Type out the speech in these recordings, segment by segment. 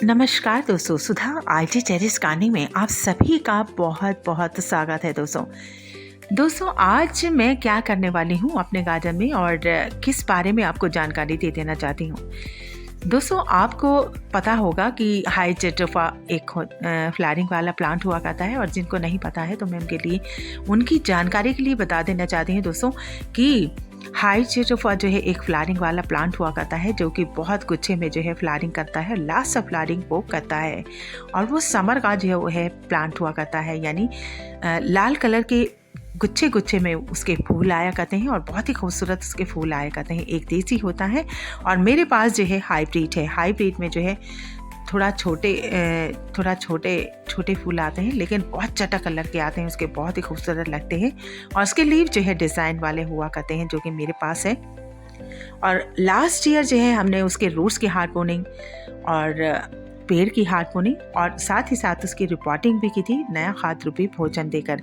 नमस्कार दोस्तों, सुधा IT terrace gardening में आप सभी का बहुत बहुत स्वागत है। दोस्तों आज मैं क्या करने वाली हूँ अपने गार्डन में और किस बारे में आपको जानकारी दे देना चाहती हूँ। दोस्तों आपको पता होगा कि हाइजेट्रोफा एक फ्लावरिंग वाला प्लांट हुआ करता है, और जिनको नहीं पता है तो मैं उनके लिए उनकी जानकारी के लिए बता देना चाहती हूँ दोस्तों कि हाइजेट्रोफा जो है एक फ्लावरिंग वाला प्लांट हुआ करता है, जो कि बहुत गुच्छे में जो है फ्लावरिंग करता है, लास्ट ऑफ फ्लावरिंग वो करता है। और वो समर का जो है वो है प्लांट हुआ करता है, यानी लाल कलर के गुच्छे गुच्छे में उसके फूल आया करते हैं और बहुत ही खूबसूरत उसके फूल आया करते हैं। एक देसी होता है और मेरे पास जो है हाइब्रिड है। हाइब्रिड में जो है थोड़ा छोटे फूल आते हैं, लेकिन बहुत चटक कलर के आते हैं, उसके बहुत ही खूबसूरत लगते हैं। और उसके लीव जो है डिज़ाइन वाले हुआ करते हैं, जो कि मेरे पास है। और लास्ट ईयर जो है हमने उसके रूट्स की हार्डपोनिंग और पेड़ की हार्डपोनिंग और साथ ही साथ उसकी रिपोर्टिंग भी की थी, नया खाद रूपी भोजन देकर।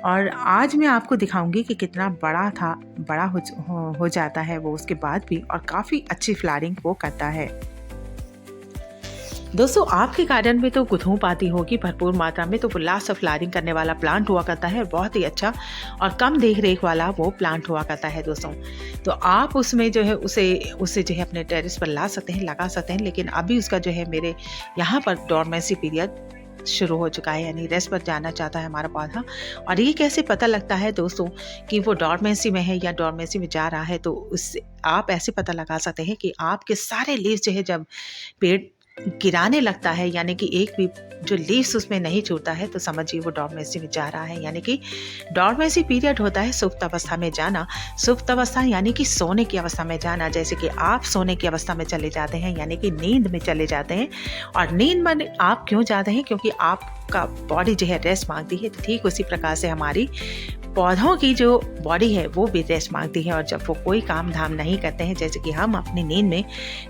और आज मैं आपको दिखाऊंगी कि कितना बड़ा हो जाता है वो उसके बाद भी, और काफ़ी अच्छी फ्लावरिंग वो करता है। दोस्तों आपके गार्डन में तो गुथूं पाती होगी भरपूर मात्रा में, तो वो लास्ट ऑफ फ्लावरिंग करने वाला प्लांट हुआ करता है, बहुत ही अच्छा और कम देख रेख वाला वो प्लांट हुआ करता है दोस्तों। तो आप उसमें जो है उसे जो है अपने टेरेस पर ला सकते हैं, लगा सकते हैं। लेकिन अभी उसका जो है मेरे यहाँ पर डोरमेंसी पीरियड शुरू हो चुका है, यानी रेस्ट पर जाना चाहता है हमारा पौधा। और ये कैसे पता लगता है दोस्तों कि वो डोरमेंसी में है या डोरमेंसी में जा रहा है, तो उससे आप ऐसे पता लगा सकते हैं कि आपके सारे लीव्स जो है जब पेड़ गिराने लगता है, यानी कि एक भी जो लीव्स उसमें नहीं छूटता है, तो समझिए वो डोरमेंसी में जा रहा है। यानी कि डोरमेंसी पीरियड होता है सुप्त अवस्था में जाना। सुप्त अवस्था यानी कि सोने की अवस्था में जाना, जैसे कि आप सोने की अवस्था में चले जाते हैं, यानी कि नींद में चले जाते हैं। और नींद में आप क्यों जाते हैं? क्योंकि आपका बॉडी जो है रेस्ट मांगती है। तो ठीक उसी प्रकार से हमारी पौधों की जो बॉडी है वो भी रेस्ट मांगती है। और जब वो कोई काम धाम नहीं करते हैं, जैसे कि हम अपनी नींद में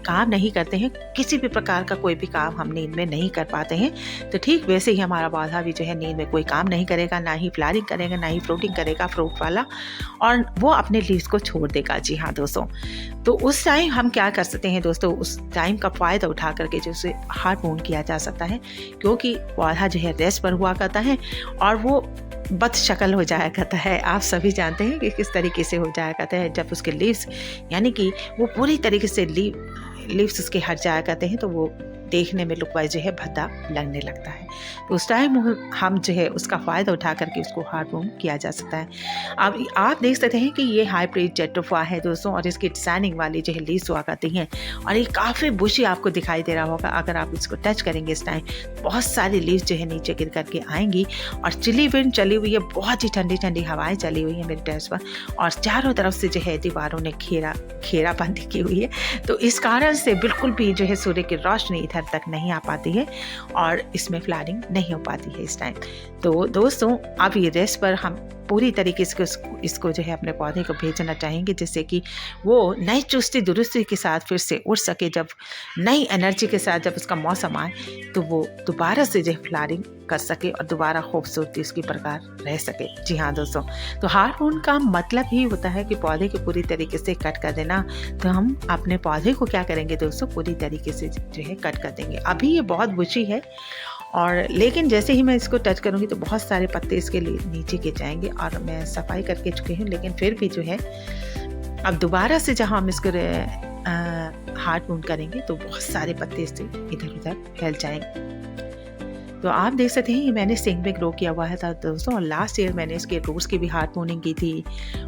काम नहीं करते हैं, किसी भी प्रकार का कोई भी काम हम नींद में नहीं कर पाते हैं, तो ठीक वैसे ही हमारा पौधा भी जो है नींद में कोई काम नहीं करेगा, ना ही फ्लावरिंग करेगा, ना ही फ्रूटिंग करेगा फ्रूट वाला, और वो अपने लीव्स को छोड़ देगा। जी हाँ दोस्तों, तो उस टाइम हम क्या कर सकते हैं दोस्तों, उस टाइम का फ़ायदा उठा करके जो उसे हार्डपोन किया जा सकता है, क्योंकि पौधा जो है रेस्ट पर हुआ करता है और वो बद शक्ल हो जाया करता है। आप सभी जानते हैं कि किस तरीके से हो जाया करता है। जब उसके लीव्स यानी कि वो पूरी तरीके से लीव्स उसके हट जाया करते हैं, तो वो देखने में लुक वाइज जो है भद्दा लगने लगता है। तो उस टाइम हम जो है उसका फ़ायदा उठा करके उसको हार्डपोन किया जा सकता है। अब आप देख सकते हैं कि ये हाइब्रिड जेट्रोफा है दोस्तों, और इसकी डिजाइनिंग वाली जो है लीव्स हुआ करती हैं, और ये काफ़ी बुशी आपको दिखाई दे रहा होगा। अगर आप इसको टच करेंगे इस टाइम, बहुत सारी लीव्स जो है नीचे गिर करके आएंगी। और चिली विंड चली हुई है, बहुत ही ठंडी ठंडी हवाएं चली हुई है मेरे टेरेस पर, और चारों तरफ से जो है दीवारों ने घेरा बंदी की हुई है। तो इस कारण से बिल्कुल भी जो है सूर्य की रोशनी इधर तक नहीं आ पाती है और इसमें फ्लावरिंग नहीं हो पाती है इस टाइम। तो दोस्तों अब ये रेस्ट पर हम पूरी तरीके से इसको जो है अपने पौधे को भेजना चाहेंगे, जिससे कि वो नई चुस्ती दुरुस्ती के साथ फिर से उड़ सके। जब नई एनर्जी के साथ जब उसका मौसम आए, तो वो दोबारा से जो है फ्लावरिंग कर सके और दोबारा खूबसूरती उसकी प्रकार रह सके। जी हाँ दोस्तों, तो हार्डपोन का मतलब ही होता है कि पौधे को पूरी तरीके से कट कर देना। तो हम अपने पौधे को क्या करेंगे दोस्तों, पूरी तरीके से जो है कट कर देंगे। अभी ये बहुत बुशी है, और लेकिन जैसे ही मैं इसको टच करूँगी तो बहुत सारे पत्ते इसके लिए नीचे गिर जाएंगे, और मैं सफाई करके चुकी हूँ। लेकिन फिर भी जो है अब दोबारा से जहाँ हम इसको हार्डपोन करेंगे, तो बहुत सारे पत्ते इससे इधर उधर फैल जाएंगे। तो आप देख सकते हैं ये मैंने सिंक में ग्रो किया हुआ है था दोस्तों, और लास्ट ईयर मैंने इसके रूट्स की भी हार्डपोनिंग की थी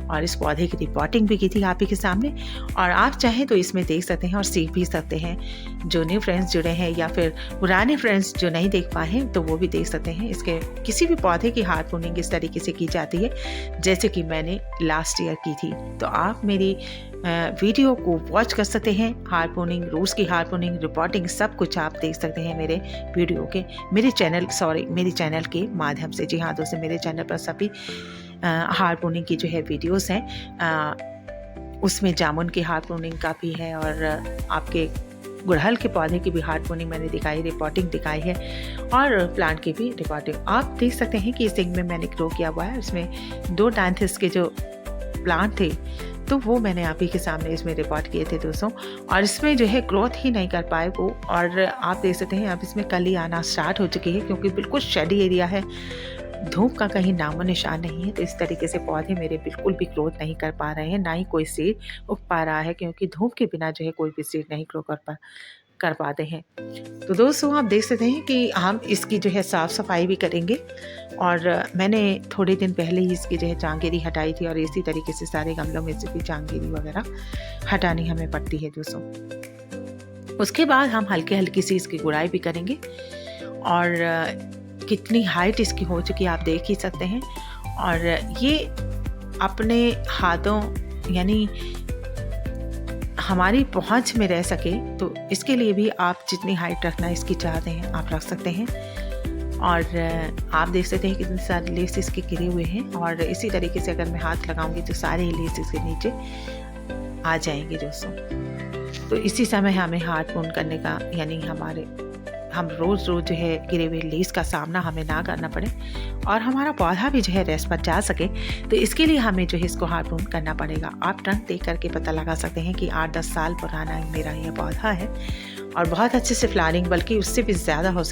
और इस पौधे की रिपोर्टिंग भी की थी आप ही के सामने। और आप चाहें तो इसमें देख सकते हैं और सीख भी सकते हैं। जो न्यू फ्रेंड्स जुड़े हैं या फिर पुराने फ्रेंड्स जो नहीं देख पाए हैं, तो वो भी देख सकते हैं। इसके किसी भी पौधे की हार्डपोनिंग इस तरीके से की जाती है जैसे कि मैंने लास्ट ईयर की थी। तो आप मेरी वीडियो को वॉच कर सकते हैं। हार्डपोनिंग, रूट्स की हार्डपोनिंग, रिपोर्टिंग, सब कुछ आप देख सकते हैं मेरे वीडियो के मेरे चैनल के माध्यम से। जी हाँ दोस्तों, मेरे चैनल पर सभी हार्डपोनिंग की जो है वीडियोस हैं। उसमें जामुन की हार्डपोनिंग का भी है, और आपके गुड़हल के पौधे की भी हार्डपोनिंग मैंने दिखाई, रिपोर्टिंग दिखाई है, और प्लांट की भी रिपोर्टिंग। आप देख सकते हैं कि इस सिंक में मैंने ग्रो किया हुआ है। इसमें 2 डायंथिस के जो प्लांट थे, तो वो मैंने आप ही के सामने इसमें रिकॉर्ड किए थे दोस्तों। और इसमें जो है ग्रोथ ही नहीं कर पाए वो, और आप देख सकते हैं अब इसमें कली आना स्टार्ट हो चुकी है क्योंकि बिल्कुल शेडी एरिया है, धूप का कहीं नामो निशान नहीं है। तो इस तरीके से पौधे मेरे बिल्कुल भी ग्रोथ नहीं कर पा रहे हैं, ना ही कोई सीड उग पा रहा है, क्योंकि धूप के बिना जो है कोई भी सीड नहीं ग्रो कर पाते हैं। तो दोस्तों आप देख सकते हैं कि हम इसकी जो है साफ़ सफाई भी करेंगे, और मैंने थोड़े दिन पहले ही इसकी जो है चांगेरी हटाई थी, और इसी तरीके से सारे गमलों में से भी चांगेरी वगैरह हटानी हमें पड़ती है दोस्तों। उसके बाद हम हल्की हल्की सी इसकी गुड़ाई भी करेंगे, और कितनी हाइट इसकी हो चुकी है आप देख ही सकते हैं। और ये अपने हाथों यानी हमारी पहुंच में रह सके, तो इसके लिए भी आप जितनी हाइट रखना इसकी चाहते हैं आप रख सकते हैं। और आप देख सकते हैं कितने सारे लीव्स इसके गिरे हुए हैं, और इसी तरीके से अगर मैं हाथ लगाऊंगी तो सारे लीव्स इसके नीचे आ जाएंगे दोस्तों। तो इसी समय हमें हाथ पूर्ण करने का, यानी हम रोज़ जो है गिरे हुए लीव्स का सामना हमें ना करना पड़े, और हमारा पौधा भी जो है रेस्ट पर जा सके, तो इसके लिए हमें जो है इसको हार्ड प्रून करना पड़ेगा। आप ट्रंक देख करके पता लगा सकते हैं कि 8-10 साल पुराना मेरा ये पौधा है, और बहुत अच्छे से फ्लावरिंग, बल्कि उससे भी ज़्यादा हो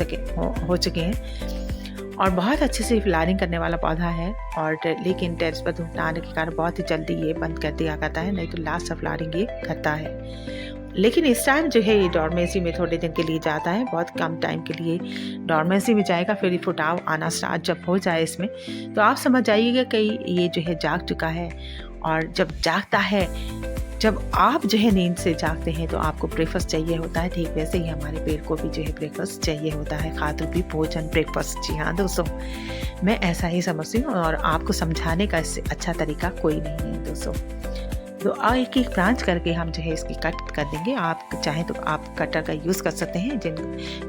चुके हैं, और बहुत अच्छे से फ्लावरिंग करने वाला पौधा है। और लेकिन टेरेस पर धूप आने के कारण बहुत ही जल्दी ये बंद कर दिया करता है, नहीं तो लास्ट फ्लावरिंग ये करता है। लेकिन इस टाइम जो है ये डॉर्मेंसी में थोड़े दिन के लिए जाता है, बहुत कम टाइम के लिए डॉर्मेंसी में जाएगा, फिर फुटाव आना स्टार्ट जब हो जाए इसमें, तो आप समझ जाइएगा कि ये जो है जाग चुका है। और जब जागता है, जब आप जो है नींद से जागते हैं तो आपको ब्रेकफास्ट चाहिए होता है, ठीक वैसे ही हमारे पेड़ को भी जो है ब्रेकफास्ट चाहिए होता है, खाद्य भी भोजन ब्रेकफास्ट। जी हाँ दोस्तों, मैं ऐसा ही समझती हूँ, और आपको समझाने का इससे अच्छा तरीका कोई नहीं है दोस्तों। तो एक एक ब्रांच करके हम जो है इसकी कट कर देंगे। आप चाहें तो आप कटर का यूज़ कर सकते हैं, जिन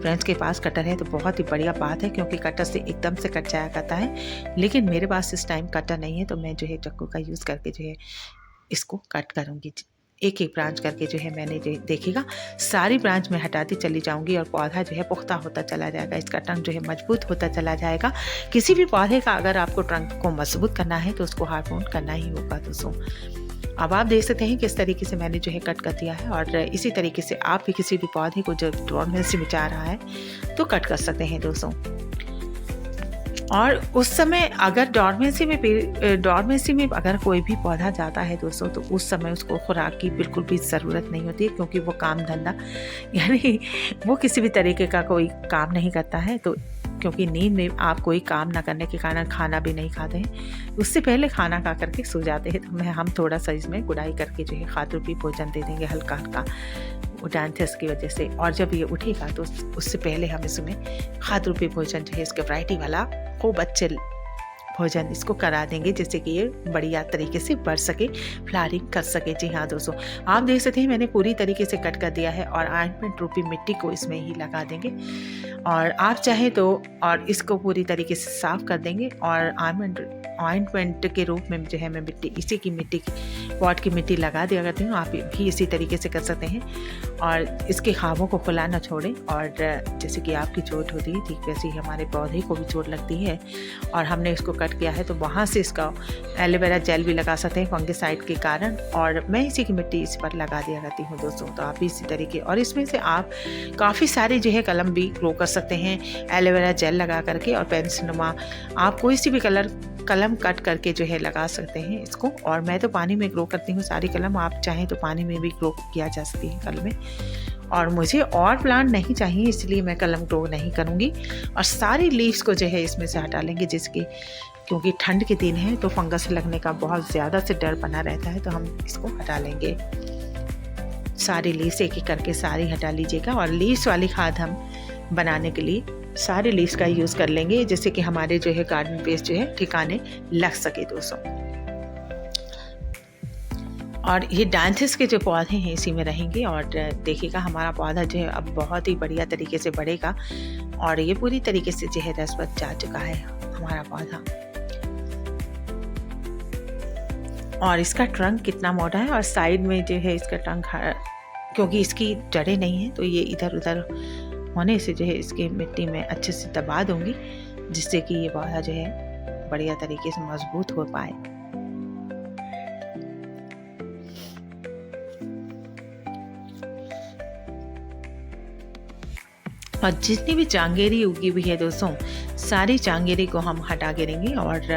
फ्रेंड्स के पास कटर है तो बहुत ही बढ़िया बात है, क्योंकि कटर से एकदम से कट जाया करता है। लेकिन मेरे पास इस टाइम कटर नहीं है, तो मैं जो है चाकू का यूज़ करके जो है इसको कट करूँगी। एक एक ब्रांच करके जो है मैंने जो देखिएगा सारी ब्रांच में हटाती चली जाऊंगी, और पौधा जो है पुख्ता होता चला जाएगा, इसका ट्रंक जो है मजबूत होता चला जाएगा। किसी भी पौधे का अगर आपको ट्रंक को मजबूत करना है तो उसको हार्ड प्रून करना ही होगा दोस्तों। अब आप देख सकते हैं किस तरीके से मैंने जो है कट कर दिया है, और इसी तरीके से आप भी किसी भी पौधे को जब डॉर्मेंसी में जा रहा है तो कट कर सकते हैं दोस्तों। और उस समय अगर डॉर्मेंसी में अगर कोई भी पौधा जाता है दोस्तों, तो उस समय उसको खुराक की बिल्कुल भी ज़रूरत नहीं होती है, क्योंकि वो काम धंधा यानी वो किसी भी तरीके का कोई काम नहीं करता है। तो क्योंकि नींद में आप कोई काम ना करने के कारण खाना भी नहीं खाते हैं, उससे पहले खाना खा करके सो जाते हैं, तो हम थोड़ा सा इसमें गुड़ाई करके जो है खाद्य रूपी भोजन दे देंगे हल्का हल्का उडानथस की वजह से। और जब ये उठेगा तो उससे पहले हम इसमें खाद्य रूपी भोजन जो है इसके वैरायटी वाला खूब अच्छे भोजन इसको करा देंगे, जिससे कि ये बढ़िया तरीके से बढ़ सके, फ्लावरिंग कर सके। जी हाँ दोस्तों, आप देख सकते हैं मैंने पूरी तरीके से कट कर दिया है, और ऑइंटमेंट रूपी मिट्टी को इसमें ही लगा देंगे। और आप चाहे तो और इसको पूरी तरीके से साफ़ कर देंगे, और ऑइंटमेंट के रूप में जो है मैं इसी की मिट्टी पॉट की मिट्टी लगा दिया करती हूँ। आप भी इसी तरीके से कर सकते हैं, और इसके खाबों को खुला ना छोड़ें। और जैसे कि आपकी चोट होती है, ठीक वैसे ही हमारे पौधे को भी चोट लगती है, और हमने इसको कट किया है तो वहाँ से इसका एलोवेरा जेल भी लगा सकते हैं फंगिसाइड के कारण, और मैं इसी की मिट्टी इस पर लगा दिया करती हूँ दोस्तों। तो आप भी इसी तरीके, और इसमें से आप काफ़ी सारे जो है कलम भी ग्रो कर सकते हैं एलोवेरा जेल लगा करके, और पेंसिलनुमा आप कोई सी भी कलम कट करके जो है लगा सकते हैं इसको। और मैं तो पानी में ग्रो करती हूँ सारी कलम, आप चाहें तो पानी में भी ग्रो किया जा सकती है कलम में। और मुझे और प्लांट नहीं चाहिए, इसलिए मैं कलम ग्रो नहीं करूँगी, और सारी लीव्स को जो है इसमें से हटा लेंगे, जिसकी क्योंकि ठंड के दिन है तो फंगस लगने का बहुत ज़्यादा से डर बना रहता है, तो हम इसको हटा लेंगे। सारी लीव्स एक एक करके सारी हटा लीजिएगा, और लीव्स वाली खाद हम बनाने के लिए सारे लीव्स का यूज़ कर लेंगे, जिससे कि हमारे जो है गार्डन पेस्ट जो है ठिकाने लग सके दोस्तों। और ये डांथिस के जो पौधे हैं इसी में रहेंगे, और देखिएगा हमारा पौधा जो है अब बहुत ही बढ़िया तरीके से बढ़ेगा, और ये पूरी तरीके से जो है रस पर जा चुका है हमारा पौधा। और इसका ट्रंक कितना मोटा है, और साइड में जो है इसका ट्रंक, क्योंकि इसकी जड़ें नहीं है तो ये इधर उधर होने से जो है इसके मिट्टी में अच्छे से दबा दूंगी, जिससे कि ये पौधा जो है बढ़िया तरीके से मजबूत हो पाए। और जितनी भी चांगेरी उगी हुई है दोस्तों, सारी चांगेरी को हम हटा के देंगे और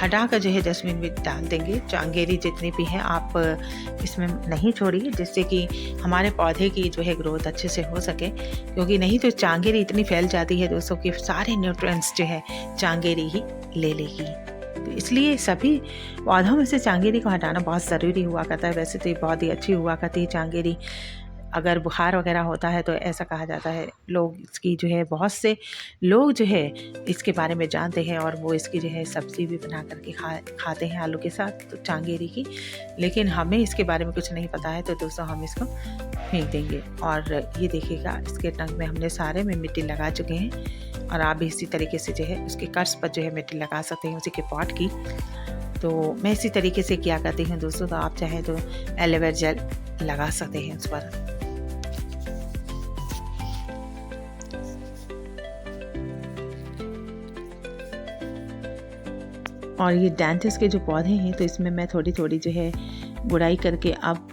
हटा कर जो है डस्टबिन में डाल देंगे। चांगेरी जितनी भी है आप इसमें नहीं छोड़िए, जिससे कि हमारे पौधे की जो है ग्रोथ अच्छे से हो सके, क्योंकि नहीं तो चांगेरी इतनी फैल जाती है दोस्तों कि सारे न्यूट्रिएंट्स जो है चांगेरी ही ले लेगी। तो इसलिए सभी पौधों में से चांगेरी को हटाना बहुत ज़रूरी हुआ करता है। वैसे तो ये बहुत ही अच्छी हुआ करती है चांगेरी। अगर बुखार वगैरह होता है तो ऐसा कहा जाता है, लोग इसकी जो है बहुत से लोग जो है इसके बारे में जानते हैं और वो इसकी जो है सब्ज़ी भी बना करके खाते हैं आलू के साथ, तो चांगेरी की। लेकिन हमें इसके बारे में कुछ नहीं पता है, तो दोस्तों हम इसको फेंक देंगे। और ये देखिएगा, इसके टंग में हमने सारे में मिट्टी लगा चुके हैं और आप भी इसी तरीके से जो है उसके कर्स पर जो है मिट्टी लगा सकते हैं उसी के पॉट की। तो मैं इसी तरीके से क्या करती हूँ दोस्तों, तो आप चाहें तो एलोवेरा जेल लगा सकते हैं उस पर। और ये डैंथिस के जो पौधे हैं, तो इसमें मैं थोड़ी थोड़ी जो है गुड़ाई करके अब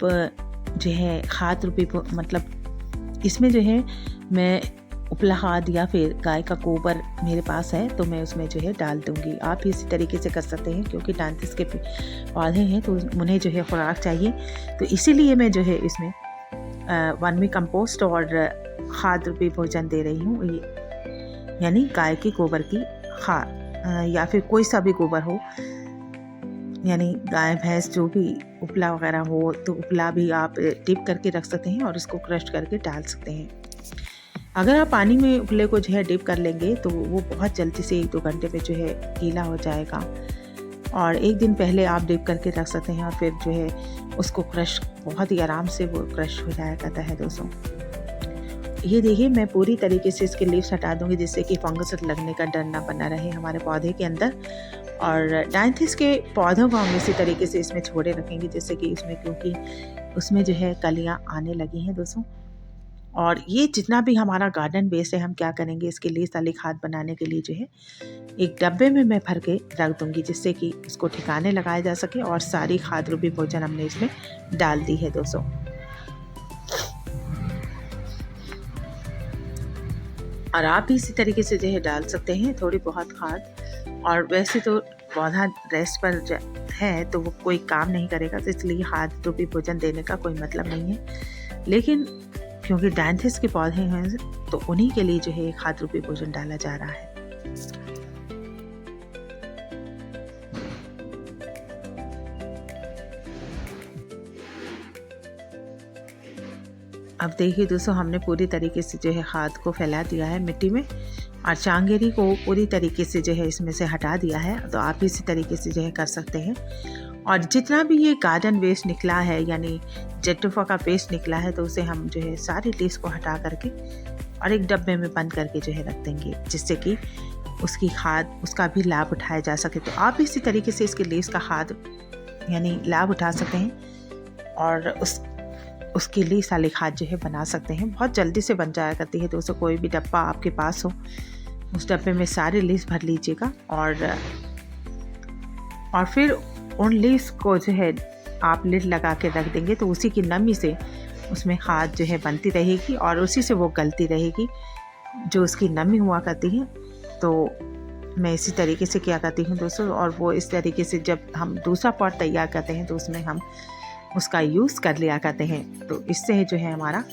जो है खाद रूपी मतलब इसमें जो है मैं उपला खाद या फिर गाय का गोबर मेरे पास है तो मैं उसमें जो है डाल दूंगी। आप भी इसी तरीके से कर सकते हैं, क्योंकि डैंथिस के पौधे हैं तो उन्हें जो है खुराक चाहिए, तो इसीलिए मैं जो है इसमें वर्मी कंपोस्ट और खाद रूपी भोजन दे रही हूँ, यानी गाय के गोबर की खाद या फिर कोई सा भी गोबर हो, यानी गाय भैंस जो भी उपला वगैरह हो, तो उपला भी आप डिप करके रख सकते हैं और उसको क्रश करके डाल सकते हैं। अगर आप पानी में उपले को जो है डिप कर लेंगे तो वो बहुत जल्दी से 1-2 घंटे में जो है गीला हो जाएगा, और एक दिन पहले आप डिप करके रख सकते हैं और फिर जो है उसको क्रश बहुत ही आराम से वो क्रश हो जाया करता है दोस्तों। ये देखिए, मैं पूरी तरीके से इसके लीव्स हटा दूंगी जिससे कि फंगस लगने का डर ना बना रहे हमारे पौधे के अंदर। और डैंथिस के पौधों को हम इसी तरीके से इसमें छोड़े रखेंगे, जिससे कि इसमें, क्योंकि उसमें जो है कलियां आने लगी हैं दोस्तों। और ये जितना भी हमारा गार्डन वेस्ट है, हम क्या करेंगे, इसके लिए सली खाद बनाने के लिए जो है एक डब्बे में मैं भर के रख दूंगी, जिससे कि उसको ठिकाने लगाया जा सके। और सारी खाद रूपी भोजन हमने इसमें डाल दी है दोस्तों। और आप भी इसी तरीके से जो है डाल सकते हैं थोड़ी बहुत खाद। और वैसे तो पौधा रेस्ट पर है तो वो कोई काम नहीं करेगा, तो इसलिए खाद रूपी भोजन देने का कोई मतलब नहीं है। लेकिन क्योंकि डैंथिस के पौधे हैं तो उन्हीं के लिए जो है खाद रूपी भोजन डाला जा रहा है। अब देखिए दोस्तों, हमने पूरी तरीके से जो है खाद को फैला दिया है मिट्टी में, और चांगेरी को पूरी तरीके से जो है इसमें से हटा दिया है। तो आप इसी तरीके से जो है कर सकते हैं। और जितना भी ये गार्डन वेस्ट निकला है, यानी जेटोफा का पेस्ट निकला है, तो उसे हम जो है सारी लीव्स को हटा करके और एक डब्बे में बंद करके जो है रख देंगे, जिससे कि उसकी खाद उसका भी लाभ उठाया जा सके। तो आप इसी तरीके से इसके लीव्स का खाद यानी लाभ उठा सकते हैं और उसके लिए साली खाद जो है बना सकते हैं। बहुत जल्दी से बन जाया करती है दोस्तों। कोई भी डब्बा आपके पास हो, उस डब्बे में सारे लीव्स भर लीजिएगा और फिर उन लीव्स को जो है आप लिड लगा के रख देंगे, तो उसी की नमी से उसमें खाद जो है बनती रहेगी और उसी से वो गलती रहेगी जो उसकी नमी हुआ करती है। तो मैं इसी तरीके से क्या करती हूँ दोस्तों, और वो इस तरीके से जब हम दूसरा पॉट तैयार करते हैं तो उसमें हम उसका यूज़ कर लिया करते हैं। तो इससे जो है हमारा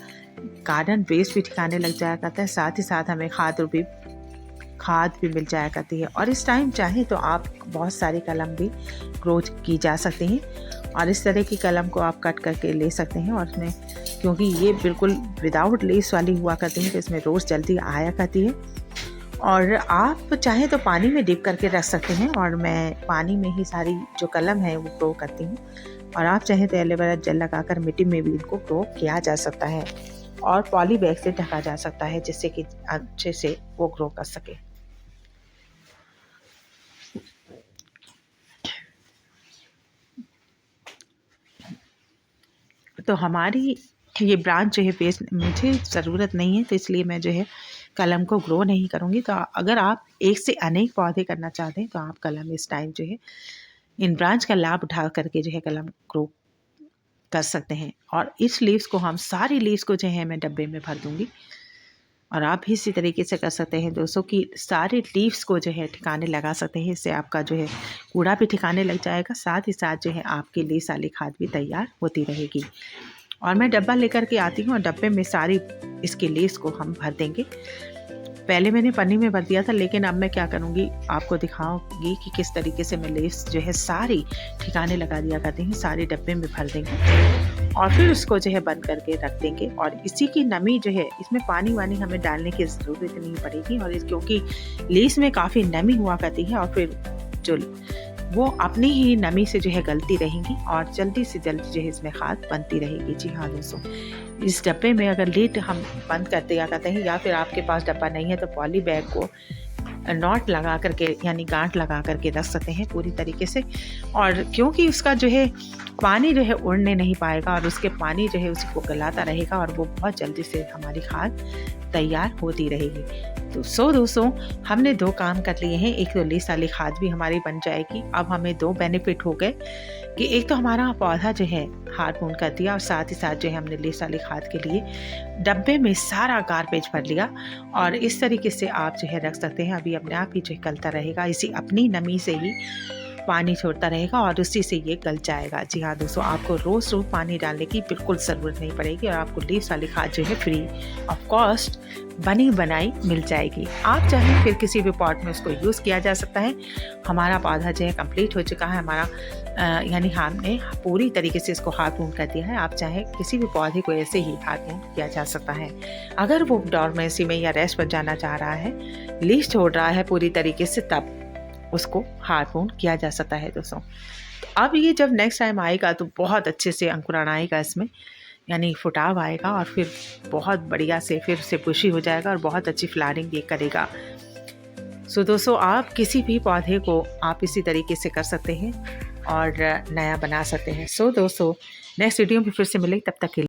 गार्डन वेस्ट भी ठिकाने लग जाया करता है, साथ ही साथ हमें खाद भी मिल जाया करती है। और इस टाइम चाहे तो आप बहुत सारी कलम भी ग्रो की जा सकती हैं, और इस तरह की कलम को आप कट करके ले सकते हैं। और इसमें क्योंकि ये बिल्कुल विदाउट लीव्स वाली हुआ करती हैं, तो इसमें रोज़ जल्दी आया करती है। और आप चाहे तो पानी में डिप करके रख सकते हैं, और मैं पानी में ही सारी जो कलम है वो ग्रो करती हूँ। और आप चाहें तो एलोवेरा जेल लगाकर मिट्टी में भी इनको ग्रो किया जा सकता है, और पॉली बैग से ढका जा सकता है, जिससे कि अच्छे से वो ग्रो कर सके। तो हमारी ये ब्रांच जो है पेस्ट मुझे ज़रूरत नहीं है, तो इसलिए मैं जो है कलम को ग्रो नहीं करूँगी। तो अगर आप एक से अनेक पौधे करना चाहते हैं तो आप कलम इस टाइम जो है इन ब्रांच का लाभ उठा करके जो है कलम ग्रो कर सकते हैं। और इस लीव्स को हम सारी लीव्स को जो है मैं डब्बे में भर दूँगी, और आप भी इसी तरीके से कर सकते हैं दोस्तों कि सारे लीव्स को जो है ठिकाने लगा सकते हैं। इससे आपका जो है कूड़ा भी ठिकाने लग जाएगा, साथ ही साथ जो है आपकी लेस वाली खाद भी तैयार होती रहेगी। और मैं डब्बा लेकर के आती हूँ और डब्बे में सारी इसकी लेस को हम भर देंगे। पहले मैंने पन्नी में भर दिया था, लेकिन अब मैं क्या करूँगी आपको दिखाऊंगी कि किस तरीके से मैं लेस जो है सारी ठिकाने लगा दिया करती हूँ। सारे डब्बे में भर देंगे और फिर उसको जो है बंद करके रख देंगे। और इसी की नमी जो है, इसमें पानी वानी हमें डालने की ज़रूरत नहीं पड़ेगी, और क्योंकि लेस में काफ़ी नमी हुआ करती है और फिर जो वो अपनी ही नमी से जो है गलती रहेंगी और जल्दी से जल्दी जो है इसमें खाद बनती रहेगी। जी हाँ दोस्तों, इस डब्बे में अगर लीड हम बंद कर दिया करते हैं, या फिर आपके पास डब्बा नहीं है तो पॉली बैग को नॉट लगा करके यानी गांठ लगा करके रख सकते हैं पूरी तरीके से। और क्योंकि उसका जो है पानी जो है उड़ने नहीं पाएगा और उसके पानी जो है उसको गलाता रहेगा और वो बहुत जल्दी से हमारी खाद तैयार होती रहेगी। तो दोस्तों, हमने 2 काम कर लिए हैं। एक तो लेस वाली खाद भी हमारी बन जाएगी। अब हमें 2 बेनिफिट हो गए कि एक तो हमारा पौधा जो है हार्मोन कर दिया, और साथ ही साथ जो है हमने लेस वाली खाद के लिए डब्बे में सारा गार्बेज भर लिया। और इस तरीके से आप जो है रख सकते हैं। अभी अपने आप ही जो है गलता रहेगा, इसी अपनी नमी से ही पानी छोड़ता रहेगा और उसी से ये गल जाएगा। जी हाँ दोस्तों, आपको रोज़ पानी डालने की बिल्कुल ज़रूरत नहीं पड़ेगी और आपको लीव्स वाली खाद जो है फ्री ऑफ कॉस्ट बनी बनाई मिल जाएगी। आप चाहें फिर किसी भी पॉट में उसको यूज़ किया जा सकता है। हमारा पौधा जो है कंप्लीट हो चुका है हमारा, यानी हमने पूरी तरीके से इसको हार्मोन कर दिया है। आप चाहें किसी भी पौधे को ऐसे ही हार्मोन किया जा सकता है। अगर वो डॉर्मेंसी में या रेस्ट पर जाना चाह रहा है, लीव्स छोड़ रहा है पूरी तरीके से, तब उसको हार्मोन किया जा सकता है दोस्तों। तो अब ये जब नेक्स्ट टाइम आएगा तो बहुत अच्छे से अंकुरण आएगा इसमें, यानी फुटाव आएगा और फिर बहुत बढ़िया से फिर से बुशी हो जाएगा और बहुत अच्छी फ्लावरिंग ये करेगा। सो दोस्तों, आप किसी भी पौधे को आप इसी तरीके से कर सकते हैं और नया बना सकते हैं। सो दोस्तों, नेक्स्ट वीडियो में फिर से मिलेंगे, तब तक के लिए।